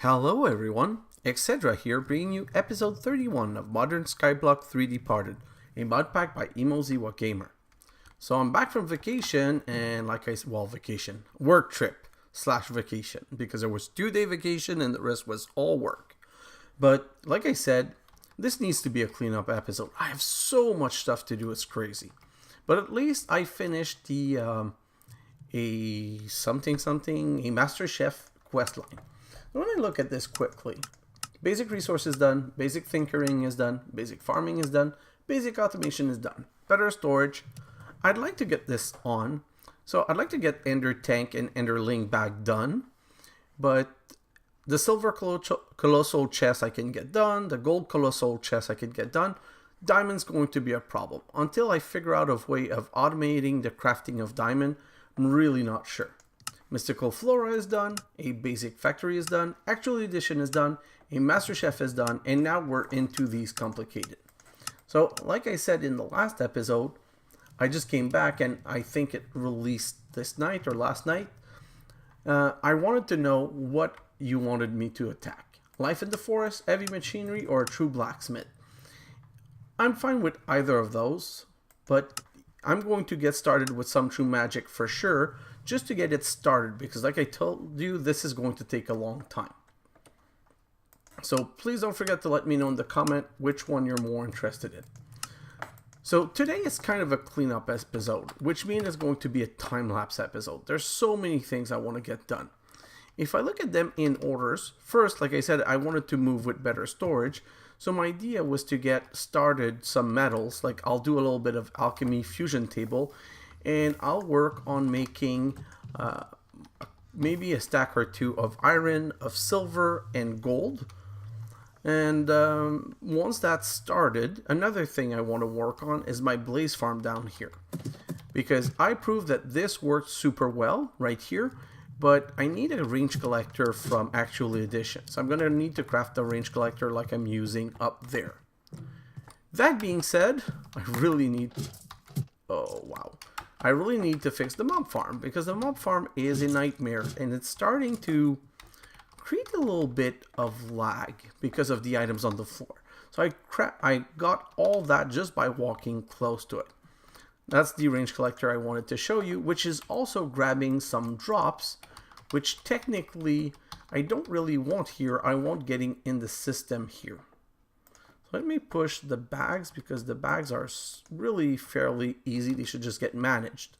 Hello everyone, xHedra here bringing you episode 31 of Modern Skyblock 3D Parted, a mod pack by Emoziwa Gamer. So I'm back from vacation and work trip slash vacation, because there was 2-day vacation and the rest was all work. But like I said, this needs to be a cleanup episode. I have so much stuff to do, it's crazy. But at least I finished the a Master Chef questline. When I look at this quickly, basic resource is done, basic tinkering is done, basic farming is done, basic automation is done, better storage. I'd like to get this on. So I'd like to get Ender Tank and Enderling bag done, but the silver colossal chest I can get done, the gold colossal chest I can get done. Diamond's going to be a problem. Until I figure out a way of automating the crafting of diamond, I'm really not sure. Mystical Flora is done, a basic factory is done, actual edition is done, a Master Chef is done, and now we're into these complicated. So like I said in the last episode, I just came back and I think it released this night or last night. I wanted to know what you wanted me to attack. Life in the forest, heavy machinery, or a true blacksmith. I'm fine with either of those, but I'm going to get started with some true magic for sure, just to get it started, because like I told you, this is going to take a long time. So please don't forget to let me know in the comment which one you're more interested in. So today is kind of a cleanup episode, which means it's going to be a time-lapse episode. There's so many things I want to get done. If I look at them in orders, first, like I said, I wanted to move with better storage. So my idea was to get started some metals, like I'll do a little bit of alchemy fusion table, and I'll work on making maybe a stack or two of iron, of silver, and gold. And once that's started, another thing I want to work on is my blaze farm down here, because I proved that this worked super well right here, but I need a range collector from actual edition. So I'm going to need to craft a range collector like I'm using up there. That being said, I really need to fix the mob farm, because the mob farm is a nightmare and it's starting to create a little bit of lag because of the items on the floor. So I got all that just by walking close to it. That's the range collector I wanted to show you, which is also grabbing some drops, which technically I don't really want here. I want getting in the system here. So let me push the bags, because the bags are really fairly easy. They should just get managed.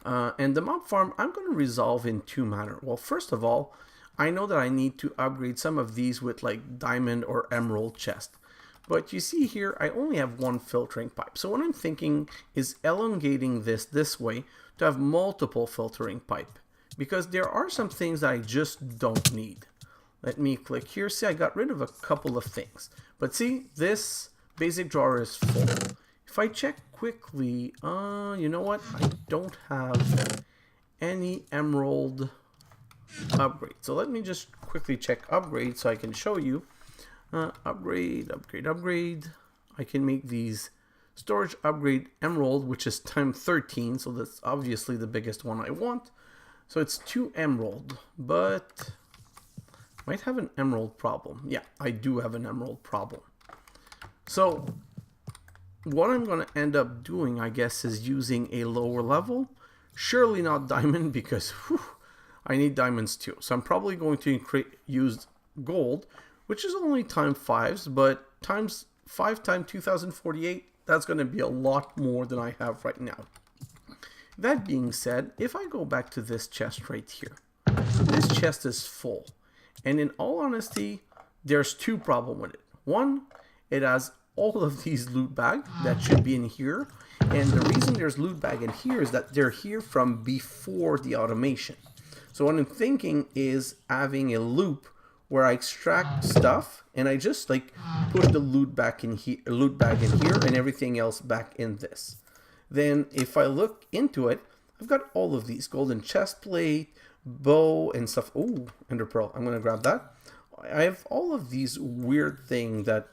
And the mob farm, I'm going to resolve in two manners. Well, first of all, I know that I need to upgrade some of these with like diamond or emerald chest. But you see here, I only have one filtering pipe. So what I'm thinking is elongating this way to have multiple filtering pipe, because there are some things that I just don't need. Let me click here. See, I got rid of a couple of things. But see, this basic drawer is full. If I check quickly, you know what? I don't have any emerald upgrade. So let me just quickly check upgrade so I can show you. Upgrade. I can make these storage upgrade emerald, which is times 13. So that's obviously the biggest one I want. So it's 2 emerald, but might have an emerald problem. Yeah, I do have an emerald problem. So what I'm going to end up doing, I guess, is using a lower level. Surely not diamond, because I need diamonds too. So I'm probably going to use gold, which is only times 5s, but times 5 times 2048, that's going to be a lot more than I have right now. That being said, if I go back to this chest right here, this chest is full. And in all honesty, there's 2 problems with it. One, it has all of these loot bags that should be in here. And the reason there's loot bag in here is that they're here from before the automation. So what I'm thinking is having a loop where I extract stuff and I just like put the loot bag in here and everything else back in this. Then if I look into it, I've got all of these golden chest plate, bow and stuff. Oh, ender pearl. I'm going to grab that. I have all of these weird things that,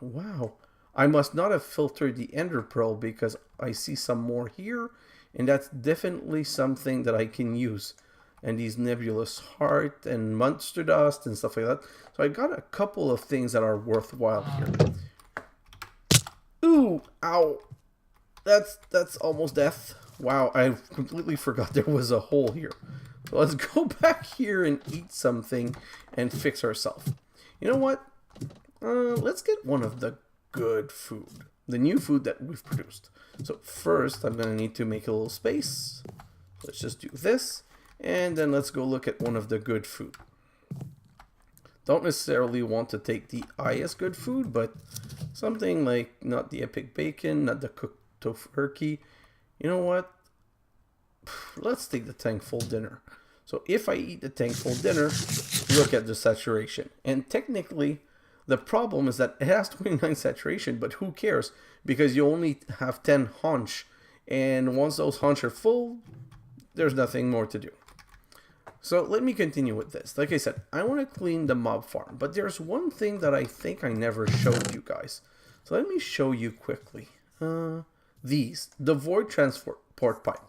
wow, I must not have filtered the ender pearl, because I see some more here, and that's definitely something that I can use. and these nebulous heart and monster dust and stuff like that. So I got a couple of things that are worthwhile here. Ooh, ow. That's almost death. Wow, I completely forgot there was a hole here. So let's go back here and eat something and fix ourselves. You know what? Let's get one of the good food. The new food that we've produced. So first, I'm going to need to make a little space. Let's just do this. And then let's go look at one of the good food. Don't necessarily want to take the I as good food, but something like not the epic bacon, not the cooked tofurkey. You know what? Let's take the thankful dinner. So if I eat the thankful dinner, look at the saturation. And technically, the problem is that it has 29 saturation, but who cares? Because you only have 10 haunch. And once those haunch are full, there's nothing more to do. So let me continue with this. Like I said, I want to clean the mob farm. But there's one thing that I think I never showed you guys. So let me show you quickly. The void transport pipe.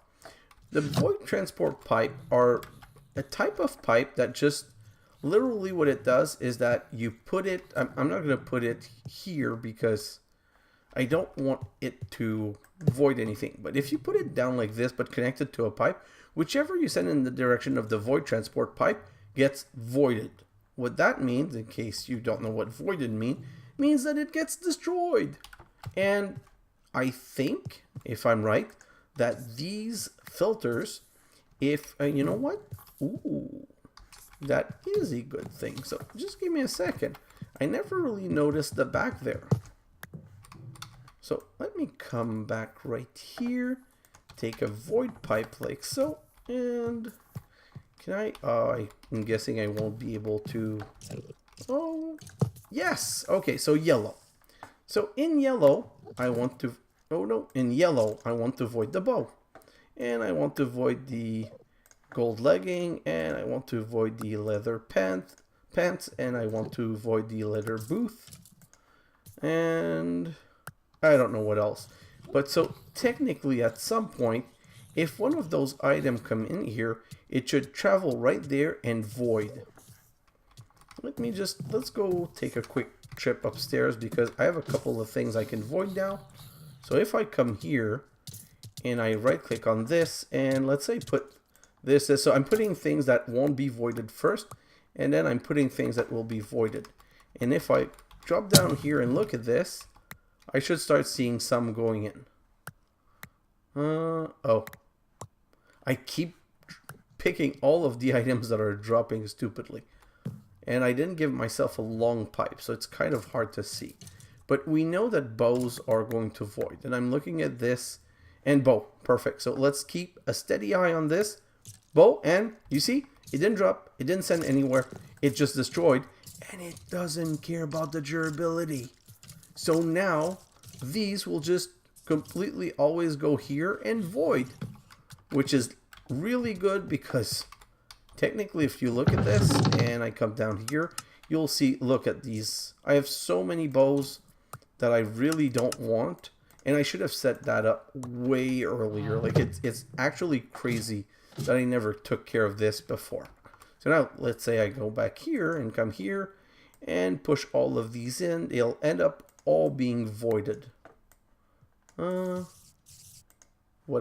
The void transport pipe are a type of pipe that just literally what it does is that you put it, I'm not going to put it here because I don't want it to void anything. But if you put it down like this but connect it to a pipe, whichever you send in the direction of the void transport pipe gets voided. What that means, in case you don't know what voided means that it gets destroyed. And I think, if I'm right, that these filters, if, you know what? Ooh, that is a good thing. So just give me a second. I never really noticed the back there. So let me come back right here, take a void pipe like so, and can I'm guessing I won't be able to, oh, yes. Okay, so yellow. So in yellow, I want to, oh no, in yellow, I want to void the bow. And I want to void the gold legging, and I want to void the leather pants, and I want to void the leather booth. And I don't know what else. But so technically at some point, if one of those items come in here, it should travel right there and void. Let's go take a quick trip upstairs because I have a couple of things I can void now. So if I come here and I right click on this and let's say put this, so I'm putting things that won't be voided first, and then I'm putting things that will be voided. And if I drop down here and look at this, I should start seeing some going in. Oh. I keep picking all of the items that are dropping stupidly. And I didn't give myself a long pipe, so it's kind of hard to see. But we know that bows are going to void. And I'm looking at this, and bow. Perfect. So let's keep a steady eye on this. Bow, and you see, it didn't drop, it didn't send anywhere. It just destroyed. And it doesn't care about the durability. So now, these will just completely always go here and void. Which is really good because technically if you look at this and I come down here, you'll see, look at these. I have so many bows that I really don't want, and I should have set that up way earlier. Like it's actually crazy that I never took care of this before. So now let's say I go back here and come here and push all of these in. They'll end up all being voided. What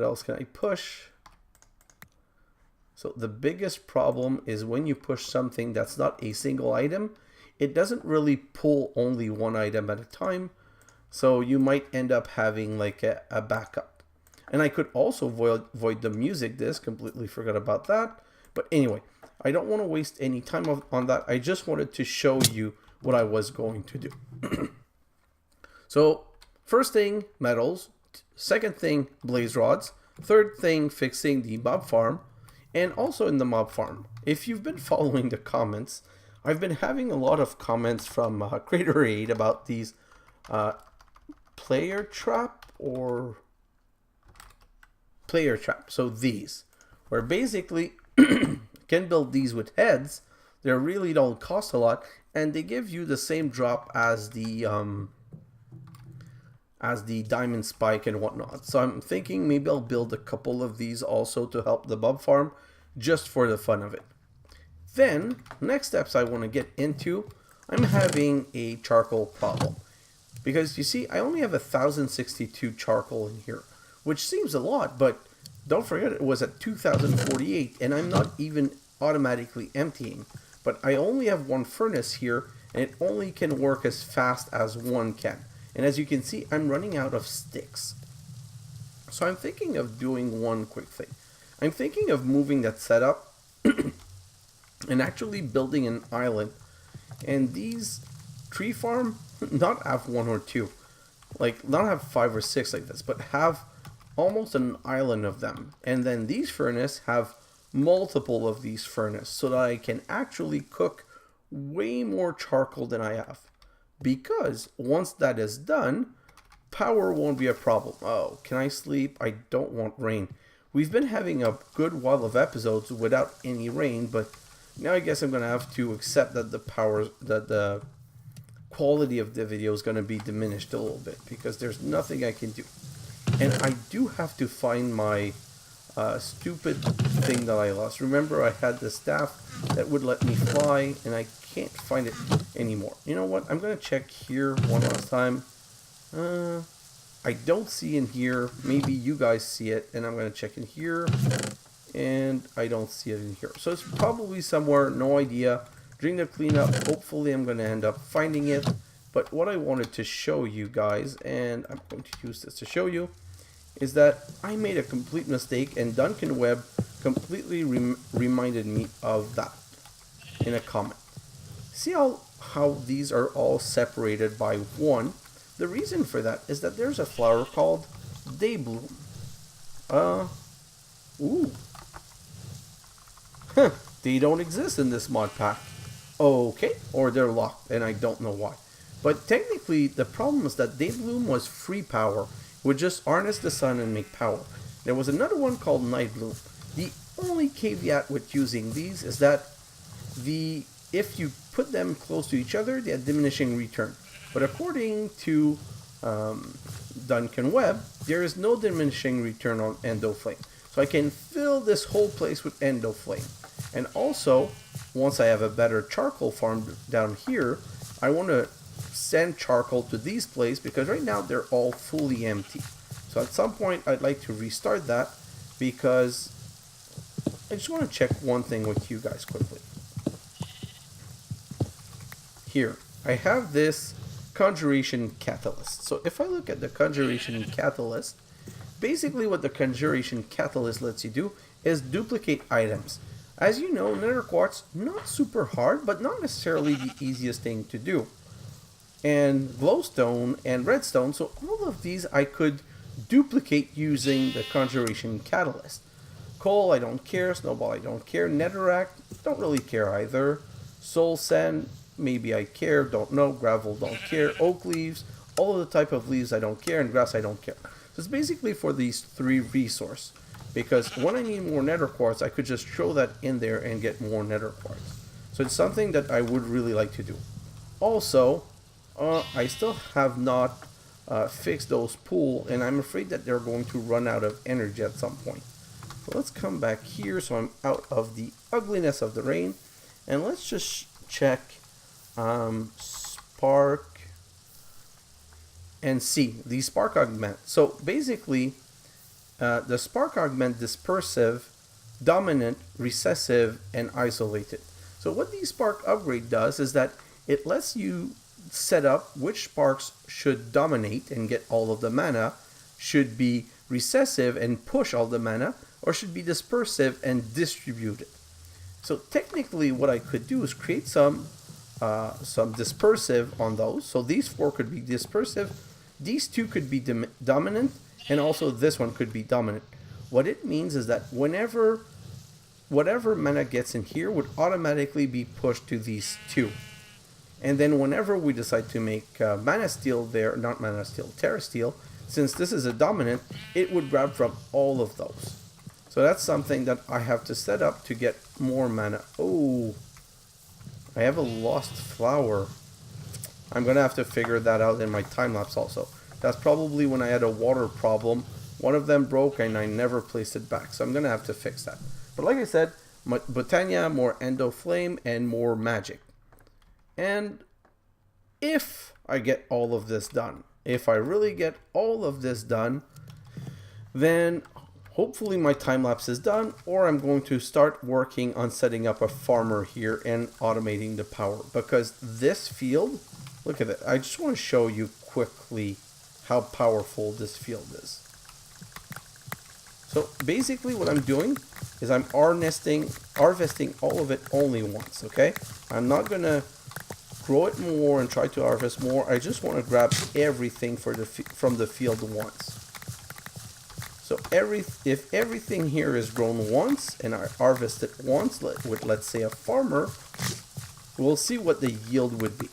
else can I push? So the biggest problem is when you push something that's not a single item, it doesn't really pull only one item at a time. So you might end up having like a backup. And I could also void the music disc, completely forgot about that. But anyway, I don't want to waste any time on that. I just wanted to show you what I was going to do. So first thing, metals. Second thing, blaze rods. Third thing, fixing the mob farm. And also in the mob farm, if you've been following the comments, I've been having a lot of comments from Creator Aid about these player trap. So these, where basically you can build these with heads. They really don't cost a lot, and they give you the same drop as the diamond spike and whatnot. So I'm thinking maybe I'll build a couple of these also to help the mob farm, just for the fun of it. Then, next steps I want to get into, I'm having a charcoal problem. Because you see, I only have 1062 charcoal in here, which seems a lot, but don't forget it was at 2048 and I'm not even automatically emptying. But I only have one furnace here and it only can work as fast as one can. And as you can see, I'm running out of sticks. So I'm thinking of doing one quick thing. I'm thinking of moving that setup and actually building an island. And these tree farm, not have one or two, like not have 5 or 6 like this, but have almost an island of them. And then these furnace have multiple of these furnace so that I can actually cook way more charcoal than I have. Because once that is done, power won't be a problem. Oh, can I sleep? I don't want rain. We've been having a good while of episodes without any rain, but now I guess I'm gonna have to accept that the quality of the video is gonna be diminished a little bit because there's nothing I can do. And I do have to find my stupid thing that I lost. Remember, I had the staff that would let me fly, and I can't find it anymore. You know what? I'm gonna check here one last time. I don't see in here. Maybe you guys see it, and I'm gonna check in here, and I don't see it in here. So it's probably somewhere. No idea. During the cleanup, hopefully I'm gonna end up finding it. But what I wanted to show you guys, and I'm going to use this to show you, is that I made a complete mistake, and Duncan Webb completely reminded me of that in a comment. See how these are all separated by 1? The reason for that is that there's a flower called Daybloom. Ooh. Huh, they don't exist in this mod pack. Okay, or they're locked, and I don't know why. But technically, the problem is that Daybloom was free power. It would just harness the sun and make power. There was another one called Nightbloom. The only caveat with using these is that if you put them close to each other, they have diminishing return. But according to Duncan Webb, there is no diminishing return on Endoflame. So I can fill this whole place with Endoflame. And also, once I have a better charcoal farm down here, I want to send charcoal to these places because right now they're all fully empty. So at some point I'd like to restart that because I just want to check one thing with you guys quickly. Here, I have this conjuration catalyst. So if I look at the conjuration catalyst, basically what the conjuration catalyst lets you do is duplicate items. As you know, nether quartz, not super hard, but not necessarily the easiest thing to do. And glowstone and redstone, so all of these I could duplicate using the conjuration catalyst. Coal, I don't care. Snowball, I don't care. Netherrack, don't really care either. Soul sand, maybe I care, don't know. Gravel, don't care. Oak leaves, all of the type of leaves I don't care, and grass I don't care. So it's basically for these 3 resources. Because when I need more nether quartz, I could just throw that in there and get more nether quartz. So it's something that I would really like to do. Also, I still have not fixed those pools, and I'm afraid that they're going to run out of energy at some point. So let's come back here so I'm out of the ugliness of the rain. And let's just check spark and see the spark augment. So basically, the spark augment dispersive, dominant, recessive, and isolated. So what the spark upgrade does is that it lets you set up which sparks should dominate and get all of the mana, should be recessive and push all the mana, or should be dispersive and distribute it. So technically what I could do is create some dispersive on those. So these 4 could be dispersive, these 2 could be dominant, and also this one could be dominant. What it means is that whatever mana gets in here would automatically be pushed to these 2. And then whenever we decide to make mana steel there, not mana steel, terra steel, since this is a dominant, it would grab from all of those. So that's something that I have to set up to get more mana. Oh, I have a lost flower. I'm gonna have to figure that out in my time lapse also. That's probably when I had a water problem. One of them broke and I never placed it back. So I'm gonna have to fix that. But like I said, Botania, more Endo Flame, and more magic. And if I get all of this done, if I really get all of this done, then hopefully my time lapse is done, or I'm going to start working on setting up a farmer here and automating the power. Because this field, look at it. I just want to show you quickly how powerful this field is. So basically what I'm doing is I'm harvesting all of it only once, okay? I'm not going to grow it more and try to harvest more. I just want to grab everything from the field once. So if everything here is grown once and I harvest it once with, let's say, a farmer, we'll see what the yield would be.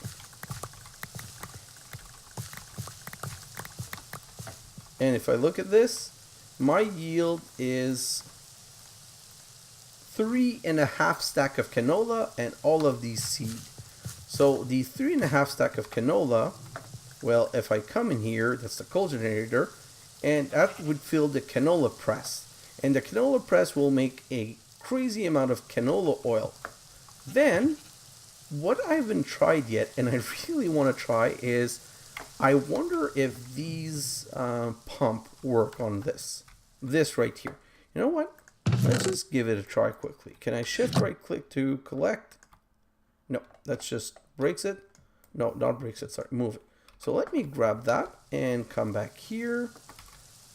And if I look at this, my yield is 3.5 stack of canola and all of these seed. So the 3.5 stack of canola, well, if I come in here, that's the coal generator, and that would fill the canola press. And the canola press will make a crazy amount of canola oil. Then, what I haven't tried yet, and I really want to try, is I wonder if these pump work on this right here. You know what? Let's just give it a try quickly. Can I shift right click to collect? No, that's just breaks it. No, not breaks it, sorry, move it. So let me grab that and come back here.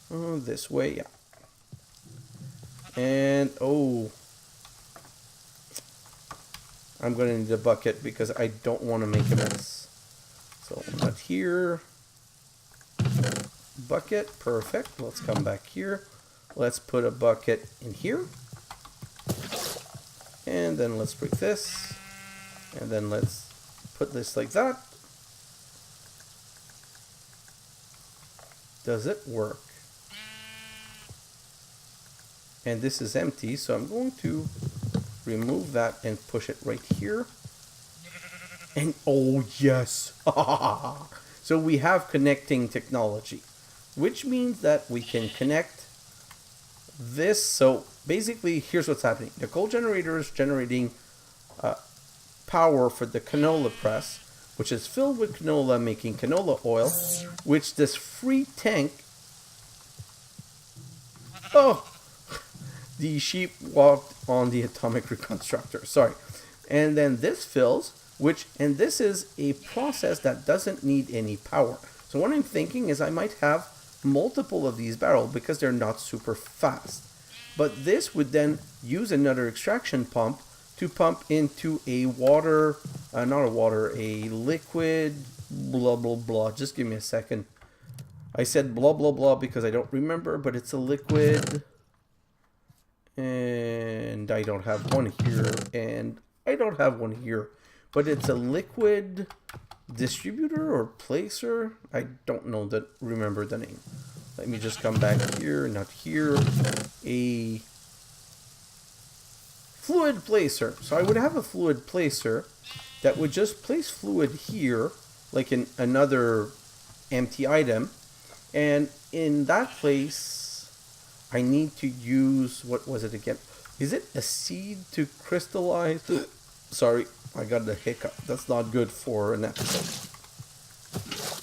This way, yeah. And, oh, I'm going to need a bucket because I don't want to make a mess. So, not here. Bucket, perfect. Let's come back here. Let's put a bucket in here. And then let's break this. And then let's put this like that. Does it work? And this is empty, so I'm going to remove that and push it right here. And oh yes! So we have connecting technology, which means that we can connect this. So basically, here's what's happening. The coal generator is generating power for the canola press, which is filled with canola, making canola oil, which this free tank... Oh! The sheep walked on the atomic reconstructor. Sorry. And then this fills, and this is a process that doesn't need any power. So what I'm thinking is I might have multiple of these barrels because they're not super fast. But this would then use another extraction pump to pump into a water, a liquid, blah, blah, blah. Just give me a second. I said blah, blah, blah because I don't remember, but it's a liquid. And I don't have one here, and I don't have one here, but it's a liquid distributor or placer. I don't know remember the name. Let me just come back here, not here. A fluid placer. So I would have a fluid placer that would just place fluid here, like in another empty item, and in that place I need to use, what was it again? Is it a seed to crystallize? Sorry, I got the hiccup. That's not good for an episode.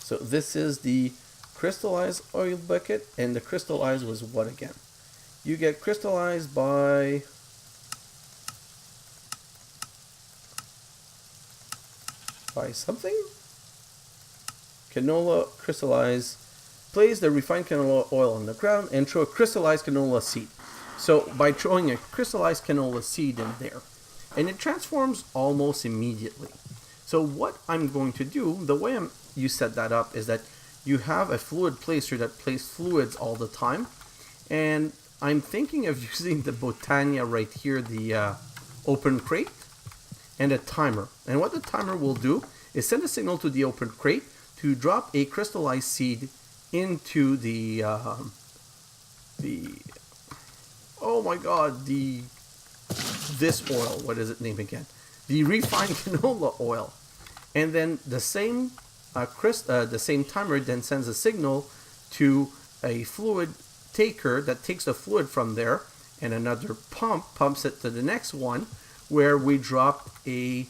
So this is the crystallized oil bucket, and the crystallized was what again? You get crystallized by something? Canola crystallize. Place the refined canola oil on the ground and throw a crystallized canola seed. So by throwing a crystallized canola seed in there, and it transforms almost immediately. So what I'm going to do, the way you set that up is that you have a fluid placer that places fluids all the time, and I'm thinking of using the Botania right here, the open crate, and a timer. And what the timer will do is send a signal to the open crate to drop a crystallized seed into the oh my god, this oil, what is it named again? The refined canola oil. And then the same timer then sends a signal to a fluid taker that takes the fluid from there and another pump pumps it to the next one where we drop a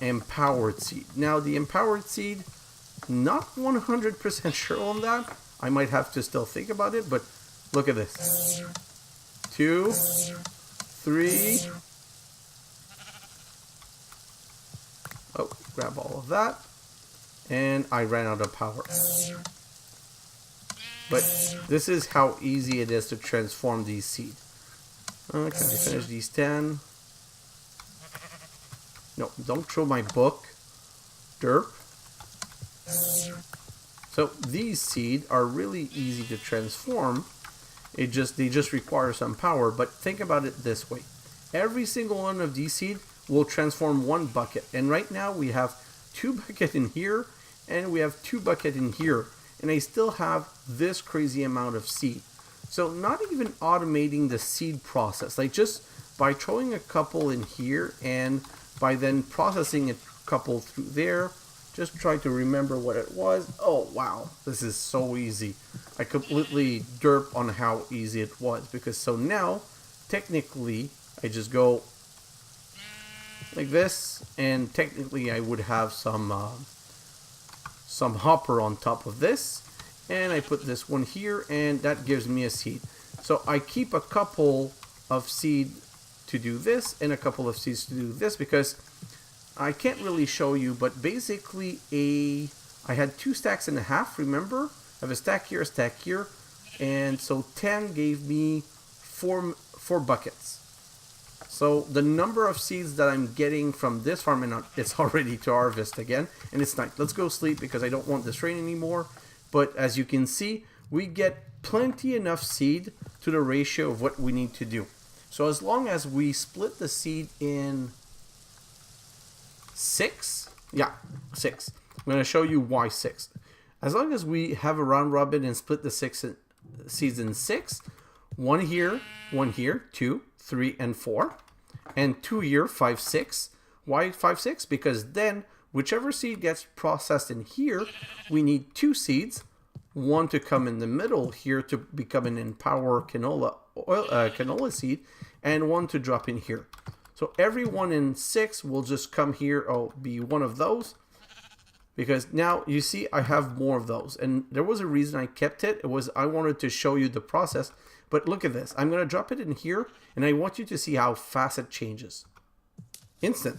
empowered seed. Now the empowered seed, not 100% sure on that. I might have to still think about it, but look at this. 2, 3. Oh, grab all of that. And I ran out of power. But this is how easy it is to transform these seeds. Can I finish these 10? No, don't throw my book. DERP. So these seeds are really easy to transform. They just require some power. But think about it this way. Every single one of these seeds will transform 1 bucket. And right now we have 2 buckets in here and we have 2 buckets in here. And I still have this crazy amount of seed. So not even automating the seed process, like just by throwing a couple in here and by then processing a couple through there, just try to remember what it was. Oh wow, this is so easy. I completely derp on how easy it was, because so now technically I just go like this, and technically I would have some hopper on top of this, and I put this one here, and that gives me a seed. So I keep a couple of seed to do this and a couple of seeds to do this, because I can't really show you, but basically I had 2.5 stacks, remember? I have a stack here, and so 10 gave me 4 buckets. So the number of seeds that I'm getting from this farm, and it's already to harvest again, and it's night. Let's go sleep because I don't want this rain anymore. But as you can see, we get plenty enough seed to the ratio of what we need to do. So as long as we split the seed in 6, yeah, 6. I'm going to show you why 6. As long as we have a round robin and split the seeds in 6, 1 here, 2, 3, and 4, and 2 here, 5, 6. Why 5, 6? Because then whichever seed gets processed in here, we need 2 seeds, 1 to come in the middle here to become an empower canola seed, and 1 to drop in here. So every 1 in 6 will just come here, be one of those, because now you see I have more of those, and there was a reason I kept it. It was I wanted to show you the process. But look at this. I'm going to drop it in here, and I want you to see how fast it changes. Instant.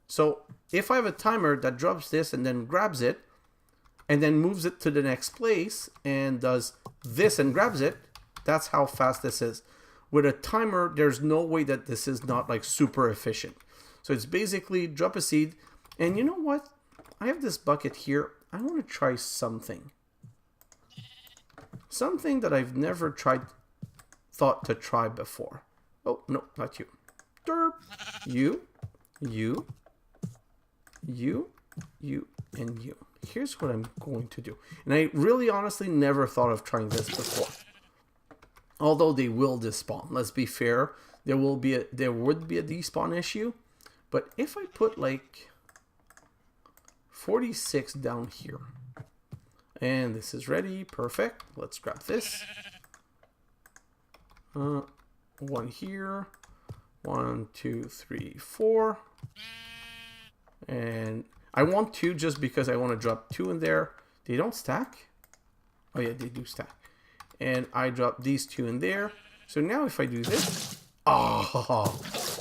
So if I have a timer that drops this and then grabs it, and then moves it to the next place, and does this and grabs it, that's how fast this is. With a timer, there's no way that this is not like super efficient. So it's basically drop a seed, and you know what? I have this bucket here. I want to try something. Something that I've never thought to try before. Oh, no, not you. Derp. You, and you. Here's what I'm going to do. And I really honestly never thought of trying this before. Although they will despawn. Let's be fair. There would be a despawn issue. But if I put like 46 down here. And this is ready. Perfect. Let's grab this. 1 here. 1, 2, 3, 4. And I want 2 just because I want to drop 2 in there. They don't stack. Oh yeah, they do stack. And I drop these 2 in there. So now if I do this. Oh.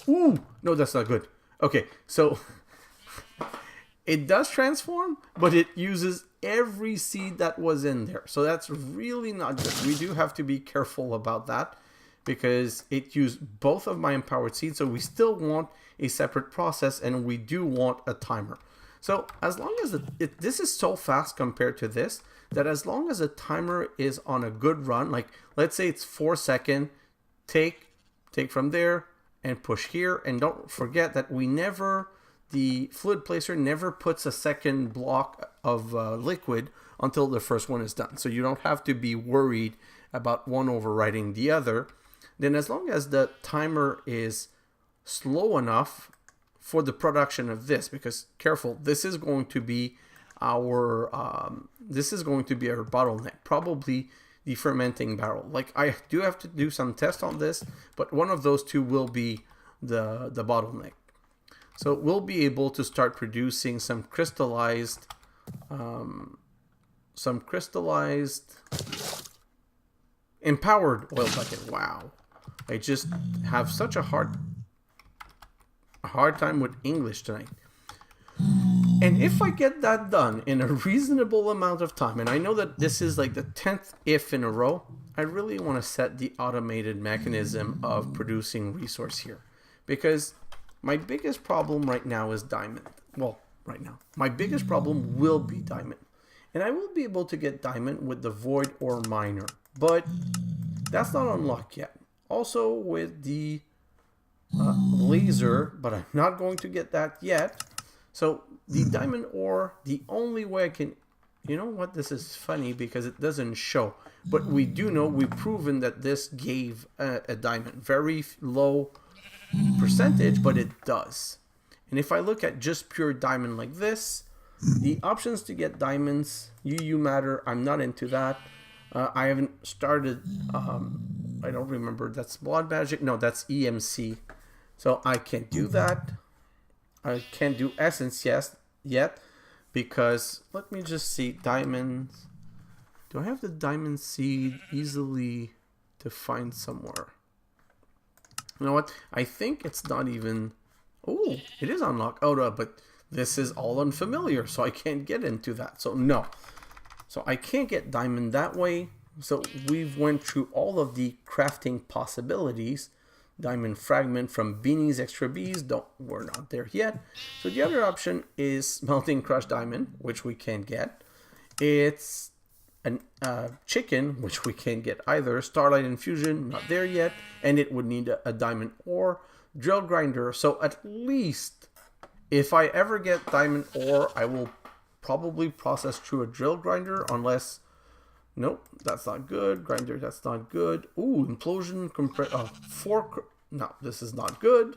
Ooh. No, that's not good. Okay, so it does transform, but it uses every seed that was in there. So that's really not good. We do have to be careful about that, because it used both of my empowered seeds. So we still want a separate process, and we do want a timer. So as long as this is so fast compared to this, that as long as a timer is on a good run, like let's say it's 4 seconds, take from there and push here. And don't forget that the fluid placer never puts a second block of liquid until the first one is done. So you don't have to be worried about one overriding the other. Then as long as the timer is slow enough for the production of this, because careful, this is going to be our bottleneck. Probably the fermenting barrel. Like, I do have to do some tests on this, but one of those two will be the bottleneck. So we'll be able to start producing some crystallized empowered oil bucket. Wow, I just have such a hard time with English tonight. And if I get that done in a reasonable amount of time, and I know that this is like the 10th if in a row, I really want to set the automated mechanism of producing resource here. Because my biggest problem right now is diamond. Well, right now. My biggest problem will be diamond. And I will be able to get diamond with the void ore miner. But that's not unlocked yet. Also with the laser, but I'm not going to get that yet. So the diamond ore, the only way I can... You know what? This is funny because it doesn't show. But we do know, we've proven that this gave a diamond. Very low percentage, but it does. And if I look at just pure diamond like this, the options to get diamonds, UU matter, I'm not into that. I haven't started, I don't remember, that's blood magic. No, that's EMC. So I can't do that. I can't do essence yet because let me just see diamonds. Do I have the diamond seed easily to find somewhere? You know what? I think it's not even... Oh, it is unlocked. Oh, no, but this is all unfamiliar, so I can't get into that. So no. So I can't get diamond that way. So we've went through all of the crafting possibilities. Diamond fragment from Beanie's Extra Bees. We're not there yet. So the other option is smelting crushed diamond, which we can't get. It's an chicken, which we can't get either. Starlight Infusion, not there yet. And it would need a diamond ore. Drill grinder. So at least if I ever get diamond ore, I will probably process through a drill grinder unless... Nope, that's not good. Grinder, that's not good. Ooh, implosion, fork. No, this is not good.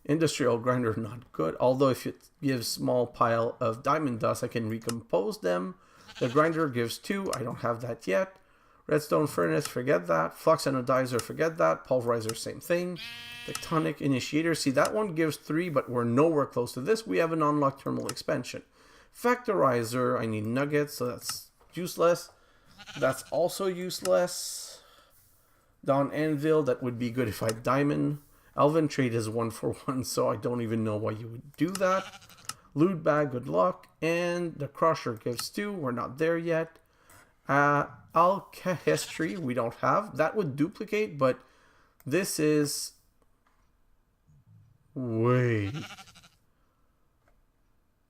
Industrial grinder, not good. Although if it gives small pile of diamond dust, I can recompose them. The grinder gives 2. I don't have that yet. Redstone furnace, forget that. Flux anodizer, forget that. Pulverizer, same thing. Tectonic initiator. See, that one gives 3, but we're nowhere close to this. We have an unlocked thermal expansion. Factorizer, I need nuggets, so that's useless. That's also useless. Dawn Anvil, that would be good if I had diamond. Elven Trade is 1 for 1, so I don't even know why you would do that. Loot bag, good luck. And the crusher gives 2. We're not there yet. Alchemy, we don't have. That would duplicate, but this is... Wait.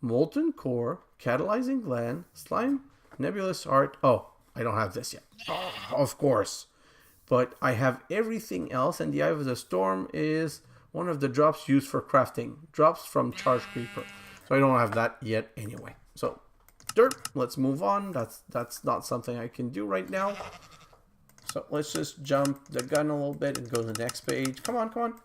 Molten core, catalyzing gland, slime, nebulous art. Oh, I don't have this yet. Oh, of course. But I have everything else, and the Eye of the Storm is one of the drops used for crafting. Drops from Charge Creeper. So I don't have that yet anyway. So, dirt, let's move on. That's not something I can do right now. So let's just jump the gun a little bit and go to the next page. Come on, come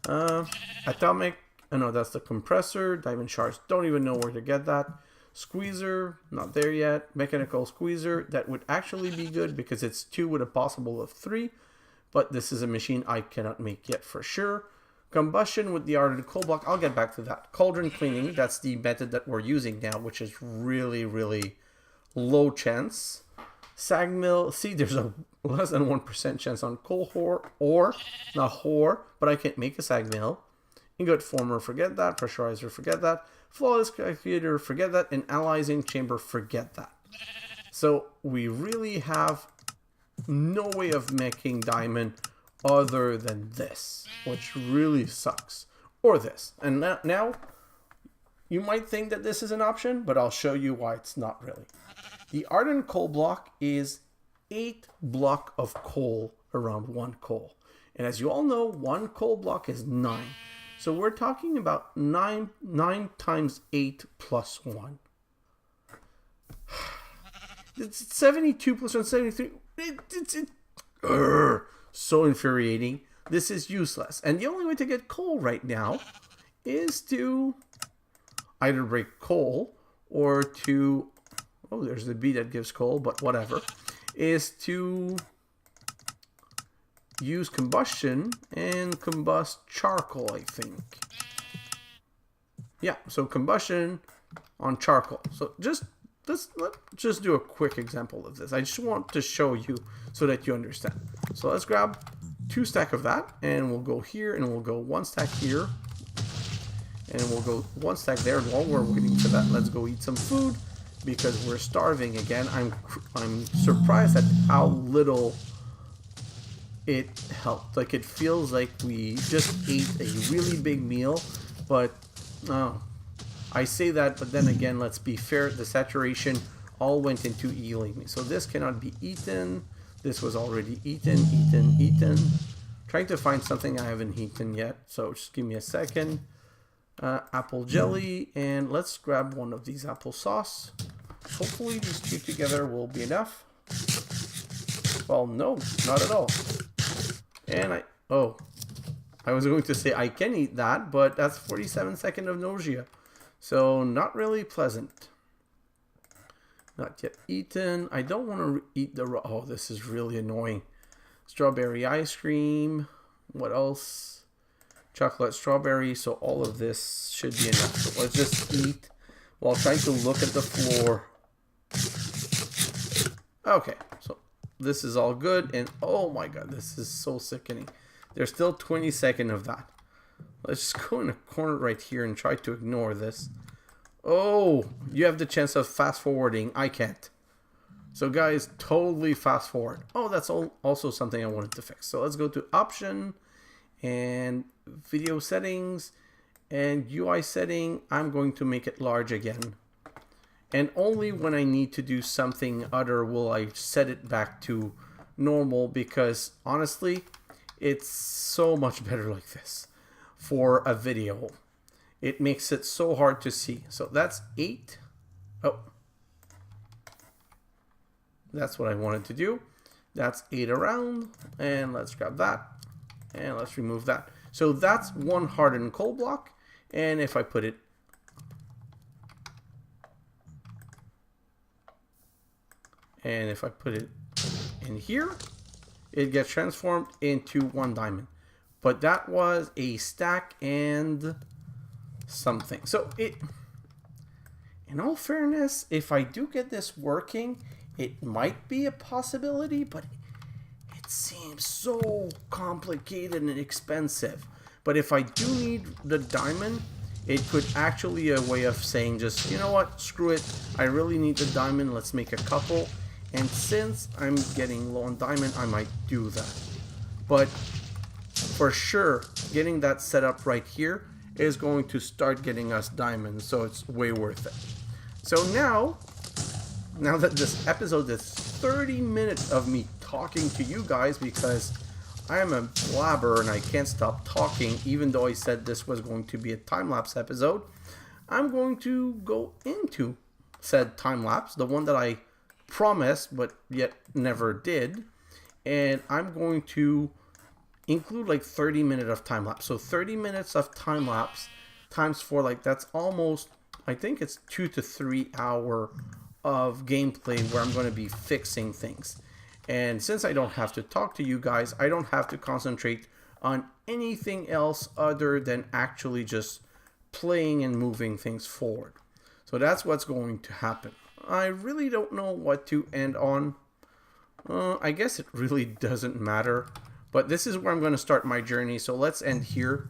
on. Atomic. Oh no, that's the compressor. Diamond shards. Don't even know where to get that. Squeezer, not there yet. Mechanical squeezer, that would actually be good because it's 2 with a possible of 3. But this is a machine I cannot make yet for sure. Combustion with the ardent coal block, I'll get back to that. Cauldron cleaning, that's the method that we're using now, which is really, really low chance. Sag mill, see there's a less than 1% chance on coal ore, not ore, but I can't make a sag mill. Ingot former, forget that. Pressurizer, forget that. Flawless calculator, forget that. And analyzing chamber, forget that. So we really have no way of making diamond other than this, which really sucks. Or this. And now you might think that this is an option, but I'll show you why it's not really. The ardent coal block is 8 block of coal around 1 coal. And as you all know, 1 coal block is 9. So we're talking about 9 times 8 plus 1. It's 72 plus 1, 73. So infuriating. This is useless. And the only way to get coal right now is to either break coal or to... Oh, there's the bee that gives coal, but whatever. is to use combustion and combust charcoal, I think. Yeah, so combustion on charcoal. So let's just do a quick example of this. I just want to show you so that you understand. So let's grab 2 stacks of that, and we'll go here, and we'll go 1 stack here, and we'll go 1 stack there. And while we're waiting for that, let's go eat some food because we're starving again. I'm surprised at how little it helped. Like, it feels like we just ate a really big meal, but I say that, but then again, let's be fair, the saturation all went into healing me. So this cannot be eaten. This was already eaten. Trying to find something I haven't eaten yet, so just give me a second. Apple jelly, and let's grab one of these applesauce. Hopefully these 2 together will be enough. Well, no, not at all. And I was going to say I can eat that, but that's 47 seconds of nausea. So not really pleasant. Not yet eaten. I don't want to eat the raw. Oh, this is really annoying. Strawberry ice cream. What else? Chocolate strawberry. So all of this should be enough. So let's just eat while trying to look at the floor. Okay, so this is all good. And oh my god, this is so sickening. There's still 20 seconds of that. Let's just go in a corner right here and try to ignore this. Oh, you have the chance of fast forwarding. I can't. So guys, totally fast forward. Oh, that's also something I wanted to fix. So let's go to option and video settings and UI setting. I'm going to make it large again. And only when I need to do something other will I set it back to normal, because honestly, it's so much better like this for a video. It makes it so hard to see. So that's 8. Oh, that's what I wanted to do. That's 8 around, and let's grab that, and let's remove that. So that's 1 hardened coal block, and if I put it in here, it gets transformed into 1 diamond. But that was a stack and something. So in all fairness, if I do get this working, it might be a possibility, but it seems so complicated and expensive. But if I do need the diamond, it could actually be a way of saying, just, you know what, screw it, I really need the diamond, let's make a couple. And since I'm getting low on diamond, I might do that. But for sure, getting that set up right here is going to start getting us diamonds, so it's way worth it. So now that this episode is 30 minutes of me talking to you guys, because I am a blabber and I can't stop talking, even though I said this was going to be a time-lapse episode, I'm going to go into said time-lapse, the one that I promised but yet never did, and I'm going to include like 30 minutes of time-lapse. So 30 minutes of time-lapse times 4, like that's almost, I think it's 2 to 3 hours of gameplay where I'm going to be fixing things. And since I don't have to talk to you guys, I don't have to concentrate on anything else other than actually just playing and moving things forward. So that's what's going to happen. I really don't know what to end on. I guess it really doesn't matter. But this is where I'm going to start my journey. So let's end here.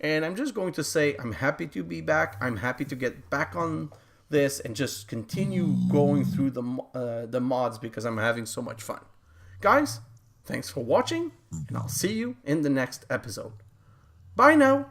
And I'm just going to say I'm happy to be back. I'm happy to get back on this and just continue going through the mods because I'm having so much fun. Guys, thanks for watching, and I'll see you in the next episode. Bye now.